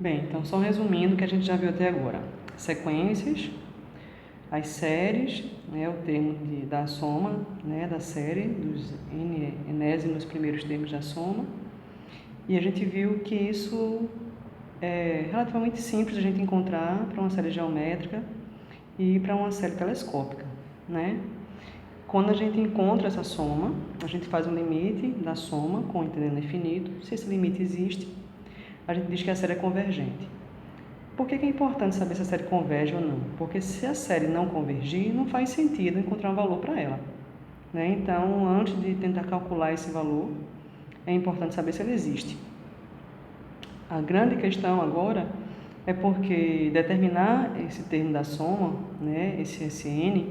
Bem, então só resumindo o que a gente já viu até agora. Sequências, as séries, né, o termo da soma, né, da série, dos enésimos primeiros termos da soma. E a gente viu que isso é relativamente simples a gente encontrar para uma série geométrica e para uma série telescópica, né? Quando a gente encontra essa soma, a gente faz um limite da soma com entendendo infinito. Se esse limite existe, a gente diz que a série é convergente. Por que é importante saber se a série converge ou não? Porque se a série não convergir, não faz sentido encontrar um valor para ela, né? Então, antes de tentar calcular esse valor, é importante saber se ele existe. A grande questão agora é porque determinar esse termo da soma, né, esse Sn,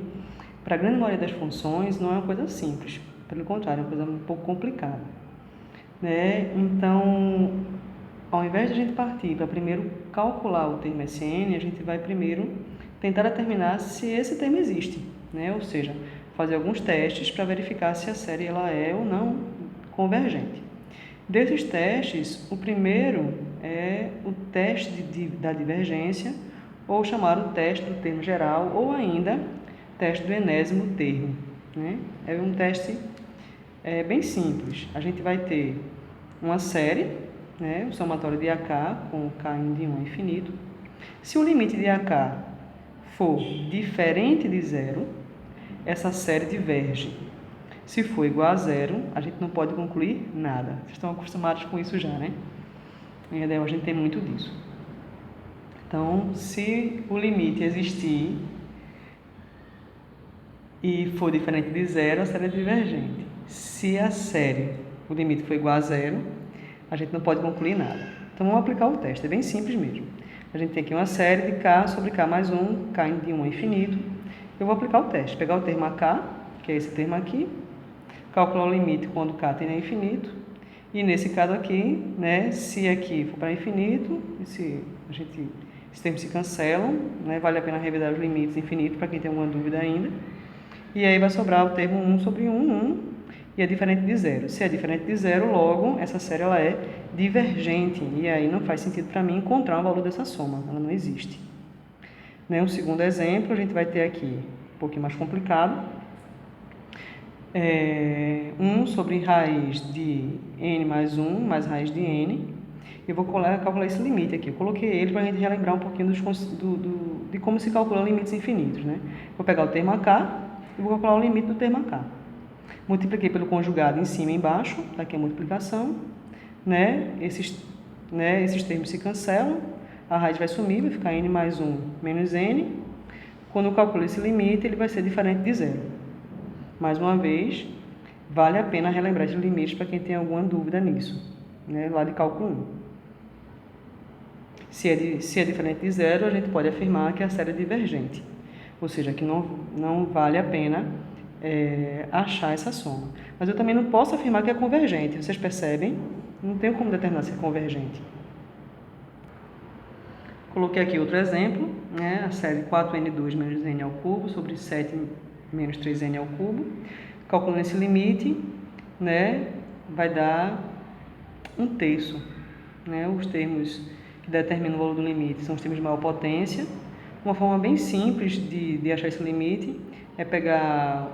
para a grande maioria das funções não é uma coisa simples. Pelo contrário, é uma coisa um pouco complicada, né? Então, ao invés de a gente partir para primeiro calcular o termo Sn, a gente vai primeiro tentar determinar se esse termo existe, né? Ou seja, fazer alguns testes para verificar se a série ela é ou não convergente. Desses testes, o primeiro é o teste da divergência, ou chamado teste do termo geral, ou ainda teste do enésimo termo, né? É um teste bem simples. A gente vai ter uma série, né, o somatório de AK com K indo de 1 a infinito. Se o limite de AK for diferente de zero, essa série diverge. Se for igual a zero, a gente não pode concluir nada. Vocês estão acostumados com isso já, né? Em EDEL a gente tem muito disso. Então, se o limite existir e for diferente de zero, a série é divergente. Se a série, o limite for igual a zero, a gente não pode concluir nada. Então, vamos aplicar o teste. É bem simples mesmo. A gente tem aqui uma série de K sobre K mais 1, K de 1 a infinito. Eu vou aplicar o teste. Pegar o termo AK, que é esse termo aqui, calcular o limite quando K tende a infinito. E nesse caso aqui, né, se aqui for para infinito, esses termos se cancelam, né, vale a pena revisar os limites infinitos para quem tem alguma dúvida ainda. E aí vai sobrar o termo 1 sobre 1, 1, e é diferente de zero. Se é diferente de zero, logo, essa série ela é divergente, e aí não faz sentido para mim encontrar o valor dessa soma, ela não existe. Né, um segundo exemplo, a gente vai ter aqui um pouquinho mais complicado. 1 sobre raiz de n mais 1 mais raiz de n. Eu vou calcular esse limite aqui. Eu coloquei ele para a gente relembrar um pouquinho de como se calcula limites infinitos, né? Vou pegar o termo AK e vou calcular o limite do termo AK. Multipliquei pelo conjugado em cima e embaixo, aqui é a multiplicação, né? Esses termos se cancelam, a raiz vai sumir, vai ficar n mais 1 menos n. Quando eu calculo esse limite, ele vai ser diferente de zero. Mais uma vez, vale a pena relembrar esses limites para quem tem alguma dúvida nisso, né? Lá de cálculo 1. Se é diferente de zero, a gente pode afirmar que a série é divergente, ou seja, que não vale a pena achar essa soma. Mas eu também não posso afirmar que é convergente, vocês percebem? Não tenho como determinar se é convergente. Coloquei aqui outro exemplo, né? A série 4n2 menos n ao cubo sobre 7 menos 3n ao cubo. Calculando esse limite, né, vai dar 1/3. Né? Os termos que determinam o valor do limite são os termos de maior potência. Uma forma bem simples de achar esse limite é pegar